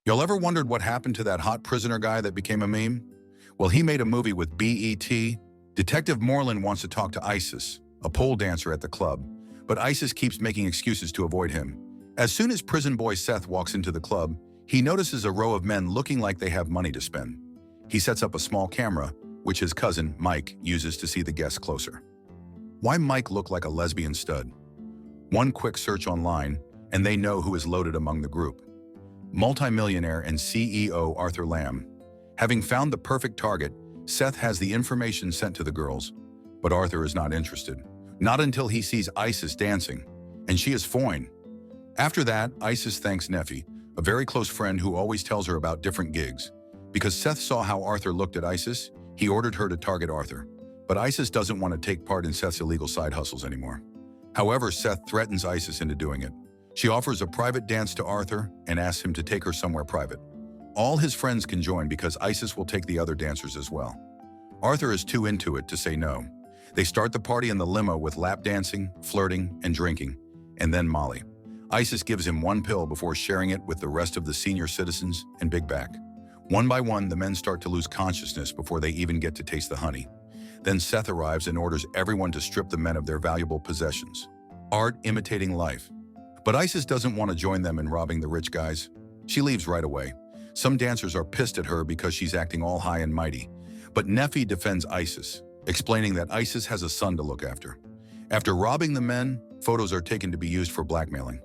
Y'all ever wondered what happened to that hot prisoner guy that became a meme? Well, he made a movie with BET. Detective Moreland wants to talk to Isis, a pole dancer at the club, but Isis keeps making excuses to avoid him. As soon as prison boy Seth walks into the club, he notices a row of men looking like they have money to spend. He sets up a small camera, which his cousin, Mike, uses to see the guests closer. Why Mike look like a lesbian stud? One quick search online, and they know who is loaded among the group. Multimillionaire and CEO Arthur Lamb. Having found the perfect target, Seth has the information sent to the girls, but Arthur is not interested. Not until he sees Isis dancing, and she is fine. After that, Isis thanks Neffy, a very close friend who always tells her about different gigs. Because Seth saw how Arthur looked at Isis, he ordered her to target Arthur. But Isis doesn't want to take part in Seth's illegal side hustles anymore. However, Seth threatens Isis into doing it. She offers a private dance to Arthur and asks him to take her somewhere private. All his friends can join because Isis will take the other dancers as well. Arthur is too into it to say no. They start the party in the limo with lap dancing, flirting, and drinking, and then Molly. Isis gives him one pill before sharing it with the rest of the senior citizens and Big Back. One by one, the men start to lose consciousness before they even get to taste the honey. Then Seth arrives and orders everyone to strip the men of their valuable possessions. Art imitating life. But Isis doesn't want to join them in robbing the rich guys. She leaves right away. Some dancers are pissed at her because she's acting all high and mighty. But Neffy defends Isis, explaining that Isis has a son to look after. After robbing the men, photos are taken to be used for blackmailing.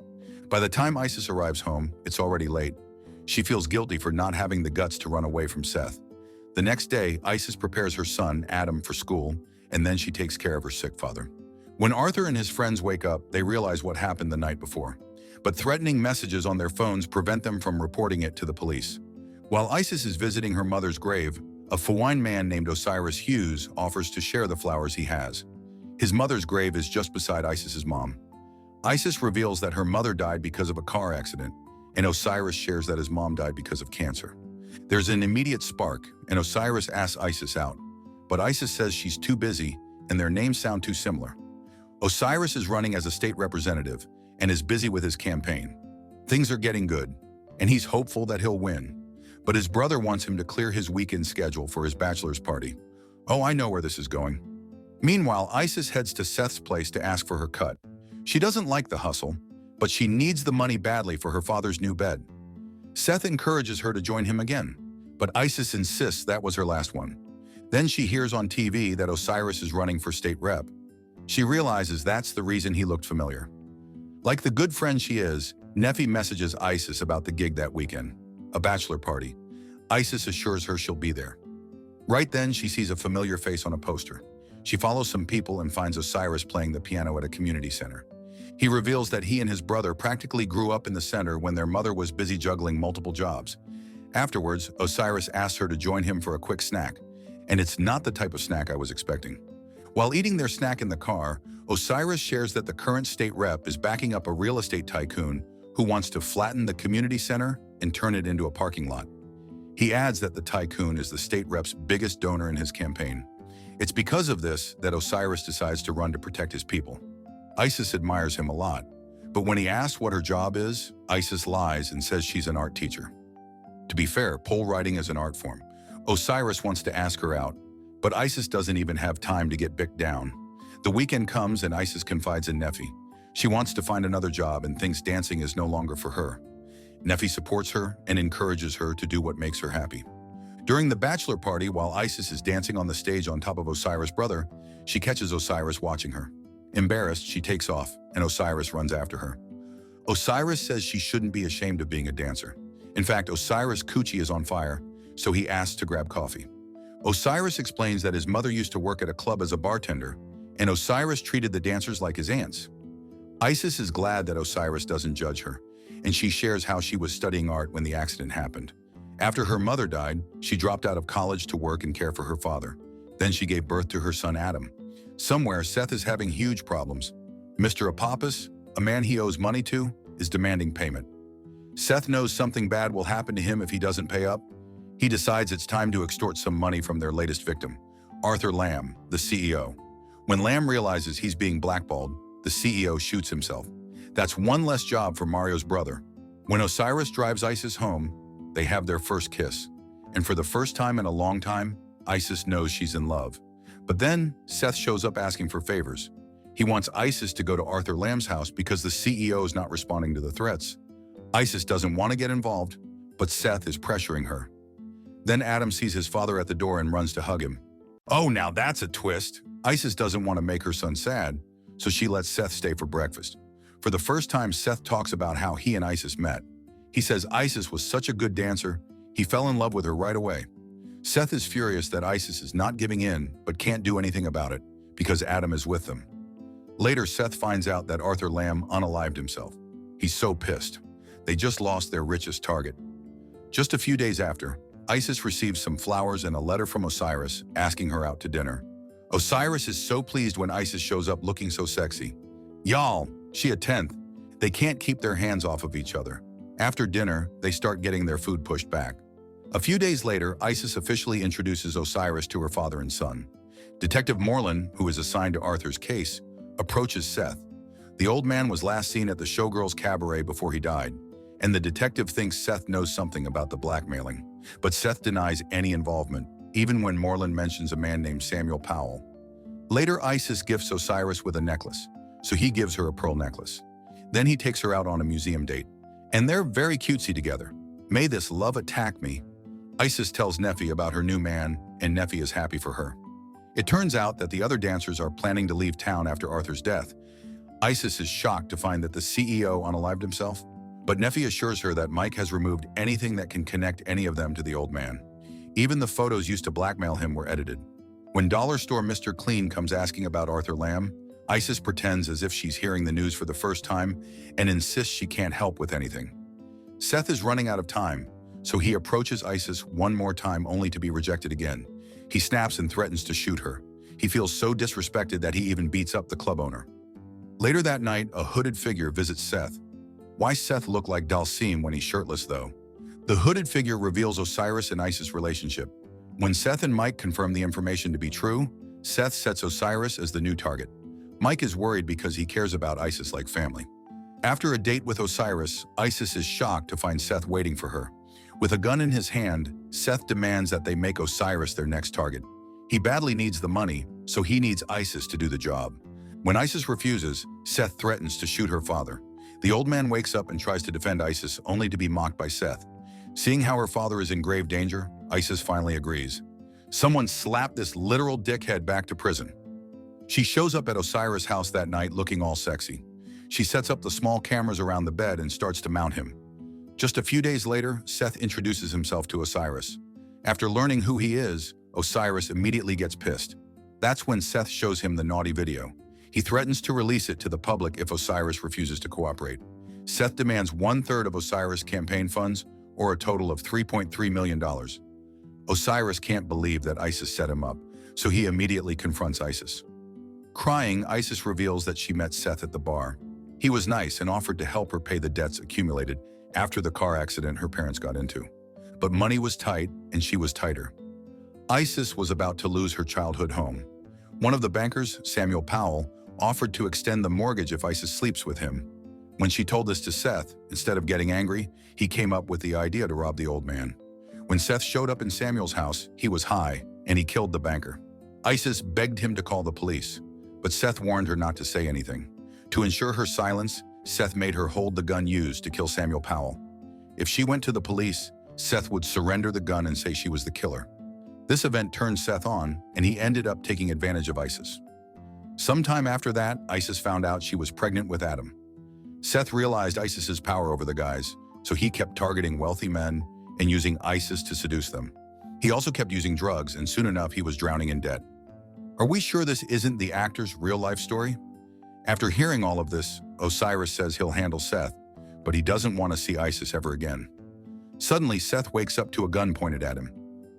By the time Isis arrives home, it's already late. She feels guilty for not having the guts to run away from Seth. The next day, Isis prepares her son, Adam, for school, and then she takes care of her sick father. When Arthur and his friends wake up, they realize what happened the night before. But threatening messages on their phones prevent them from reporting it to the police. While Isis is visiting her mother's grave, a fine man named Osiris Hughes offers to share the flowers he has. His mother's grave is just beside Isis's mom. Isis reveals that her mother died because of a car accident, and Osiris shares that his mom died because of cancer. There's an immediate spark, and Osiris asks Isis out. But Isis says she's too busy, and their names sound too similar. Osiris is running as a state representative and is busy with his campaign. Things are getting good, and he's hopeful that he'll win. But his brother wants him to clear his weekend schedule for his bachelor's party. Oh, I know where this is going. Meanwhile, Isis heads to Seth's place to ask for her cut. She doesn't like the hustle, but she needs the money badly for her father's new bed. Seth encourages her to join him again, but Isis insists that was her last one. Then she hears on TV that Osiris is running for state rep. She realizes that's the reason he looked familiar. Like the good friend she is, Neffy messages Isis about the gig that weekend, a bachelor party. Isis assures her she'll be there. Right then, she sees a familiar face on a poster. She follows some people and finds Osiris playing the piano at a community center. He reveals that he and his brother practically grew up in the center when their mother was busy juggling multiple jobs. Afterwards, Osiris asks her to join him for a quick snack, and it's not the type of snack I was expecting. While eating their snack in the car, Osiris shares that the current state rep is backing up a real estate tycoon who wants to flatten the community center and turn it into a parking lot. He adds that the tycoon is the state rep's biggest donor in his campaign. It's because of this that Osiris decides to run to protect his people. Isis admires him a lot, but when he asks what her job is, Isis lies and says she's an art teacher. To be fair, pole riding is an art form. Osiris wants to ask her out, but Isis doesn't even have time to get bicked down. The weekend comes and Isis confides in Neffy. She wants to find another job and thinks dancing is no longer for her. Neffy supports her and encourages her to do what makes her happy. During the bachelor party, while Isis is dancing on the stage on top of Osiris' brother, she catches Osiris watching her. Embarrassed, she takes off, and Osiris runs after her. Osiris says she shouldn't be ashamed of being a dancer. In fact, Osiris' coochie is on fire, so he asks to grab coffee. Osiris explains that his mother used to work at a club as a bartender, and Osiris treated the dancers like his aunts. Isis is glad that Osiris doesn't judge her, and she shares how she was studying art when the accident happened. After her mother died, she dropped out of college to work and care for her father. Then she gave birth to her son Adam. Somewhere, Seth is having huge problems. Mr. Apophis, a man he owes money to, is demanding payment. Seth knows something bad will happen to him if he doesn't pay up. He decides it's time to extort some money from their latest victim, Arthur Lamb, the CEO. When Lamb realizes he's being blackballed, the CEO shoots himself. That's one less job for Mario's brother. When Osiris drives Isis home, they have their first kiss. And for the first time in a long time, Isis knows she's in love. But then, Seth shows up asking for favors. He wants Isis to go to Arthur Lamb's house because the CEO is not responding to the threats. Isis doesn't want to get involved, but Seth is pressuring her. Then Adam sees his father at the door and runs to hug him. Oh, now that's a twist. Isis doesn't want to make her son sad, so she lets Seth stay for breakfast. For the first time, Seth talks about how he and Isis met. He says Isis was such a good dancer, he fell in love with her right away. Seth is furious that Isis is not giving in, but can't do anything about it, because Adam is with them. Later, Seth finds out that Arthur Lamb unalived himself. He's so pissed. They just lost their richest target. Just a few days after, Isis receives some flowers and a letter from Osiris asking her out to dinner. Osiris is so pleased when Isis shows up looking so sexy. Y'all, she a 10th. They can't keep their hands off of each other. After dinner, they start getting their food pushed back. A few days later, Isis officially introduces Osiris to her father and son. Detective Moreland, who is assigned to Arthur's case, approaches Seth. The old man was last seen at the Showgirls Cabaret before he died, and the detective thinks Seth knows something about the blackmailing. But Seth denies any involvement, even when Moreland mentions a man named Samuel Powell. Later, Isis gifts Osiris with a necklace, so he gives her a pearl necklace. Then he takes her out on a museum date, and they're very cutesy together. May this love attack me. Isis tells Nephi about her new man, and Nephi is happy for her. It turns out that the other dancers are planning to leave town after Arthur's death. Isis is shocked to find that the CEO unalived himself, but Nephi assures her that Mike has removed anything that can connect any of them to the old man. Even the photos used to blackmail him were edited. When Dollar Store Mr. Clean comes asking about Arthur Lamb, Isis pretends as if she's hearing the news for the first time and insists she can't help with anything. Seth is running out of time, so he approaches Isis one more time only to be rejected again. He snaps and threatens to shoot her. He feels so disrespected that he even beats up the club owner. Later that night, a hooded figure visits Seth. Why Seth look like Dalsim when he's shirtless, though? The hooded figure reveals Osiris and Isis' relationship. When Seth and Mike confirm the information to be true, Seth sets Osiris as the new target. Mike is worried because he cares about Isis like family. After a date with Osiris, Isis is shocked to find Seth waiting for her. With a gun in his hand, Seth demands that they make Osiris their next target. He badly needs the money, so he needs Isis to do the job. When Isis refuses, Seth threatens to shoot her father. The old man wakes up and tries to defend Isis, only to be mocked by Seth. Seeing how her father is in grave danger, Isis finally agrees. Someone slapped this literal dickhead back to prison. She shows up at Osiris' house that night looking all sexy. She sets up the small cameras around the bed and starts to mount him. Just a few days later, Seth introduces himself to Osiris. After learning who he is, Osiris immediately gets pissed. That's when Seth shows him the naughty video. He threatens to release it to the public if Osiris refuses to cooperate. Seth demands 1/3 of Osiris' campaign funds, or a total of $3.3 million. Osiris can't believe that Isis set him up, so he immediately confronts Isis. Crying, Isis reveals that she met Seth at the bar. He was nice and offered to help her pay the debts accumulated after the car accident her parents got into. But money was tight, and she was tighter. Isis was about to lose her childhood home. One of the bankers, Samuel Powell, offered to extend the mortgage if Isis sleeps with him. When she told this to Seth, instead of getting angry, he came up with the idea to rob the old man. When Seth showed up in Samuel's house, he was high, and he killed the banker. Isis begged him to call the police, but Seth warned her not to say anything. To ensure her silence, Seth made her hold the gun used to kill Samuel Powell. If she went to the police, Seth would surrender the gun and say she was the killer. This event turned Seth on, and he ended up taking advantage of Isis. Sometime after that, Isis found out she was pregnant with Adam. Seth realized Isis's power over the guys, so he kept targeting wealthy men and using Isis to seduce them. He also kept using drugs, and soon enough he was drowning in debt. Are we sure this isn't the actor's real-life story? After hearing all of this, Osiris says he'll handle Seth, but he doesn't want to see Isis ever again. Suddenly, Seth wakes up to a gun pointed at him.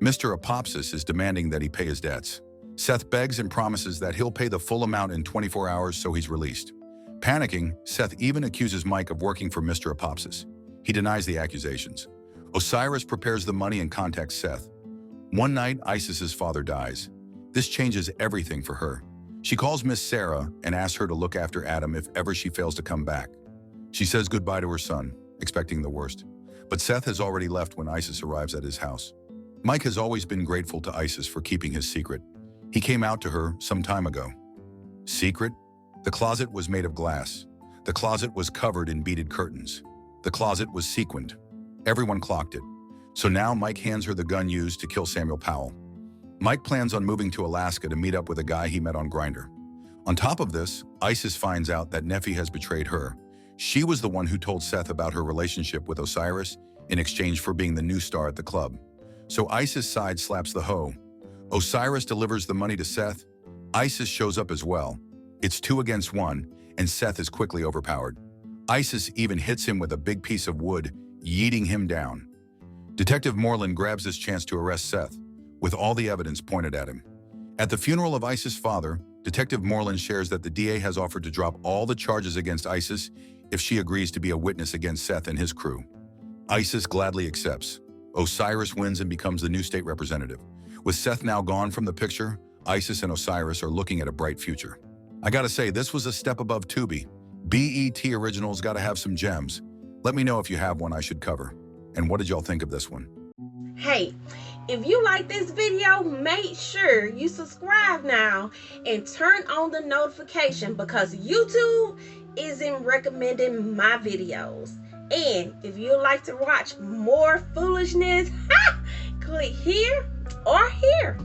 Mr. Apopsis is demanding that he pay his debts. Seth begs and promises that he'll pay the full amount in 24 hours, so he's released. Panicking, Seth even accuses Mike of working for Mr. Apopsis. He denies the accusations. Osiris prepares the money and contacts Seth. One night, Isis's father dies. This changes everything for her. She calls Miss Sarah and asks her to look after Adam if ever she fails to come back. She says goodbye to her son, expecting the worst. But Seth has already left when Isis arrives at his house. Mike has always been grateful to Isis for keeping his secret. He came out to her some time ago. Secret? The closet was made of glass. The closet was covered in beaded curtains. The closet was sequined. Everyone clocked it. So now Mike hands her the gun used to kill Samuel Powell. Mike plans on moving to Alaska to meet up with a guy he met on Grindr. On top of this, Isis finds out that Nephi has betrayed her. She was the one who told Seth about her relationship with Osiris in exchange for being the new star at the club. So Isis' side slaps the hoe. Osiris delivers the money to Seth. Isis shows up as well. It's 2 against 1, and Seth is quickly overpowered. Isis even hits him with a big piece of wood, yeeting him down. Detective Moreland grabs this chance to arrest Seth, with all the evidence pointed at him. At the funeral of Isis' father, Detective Moreland shares that the DA has offered to drop all the charges against Isis if she agrees to be a witness against Seth and his crew. Isis gladly accepts. Osiris wins and becomes the new state representative. With Seth now gone from the picture, Isis and Osiris are looking at a bright future. I gotta say, this was a step above Tubi. BET Originals gotta have some gems. Let me know if you have one I should cover. And what did y'all think of this one? Hey, if you like this video, make sure you subscribe now and turn on the notification because YouTube isn't recommending my videos. And if you'd like to watch more foolishness, click here or here.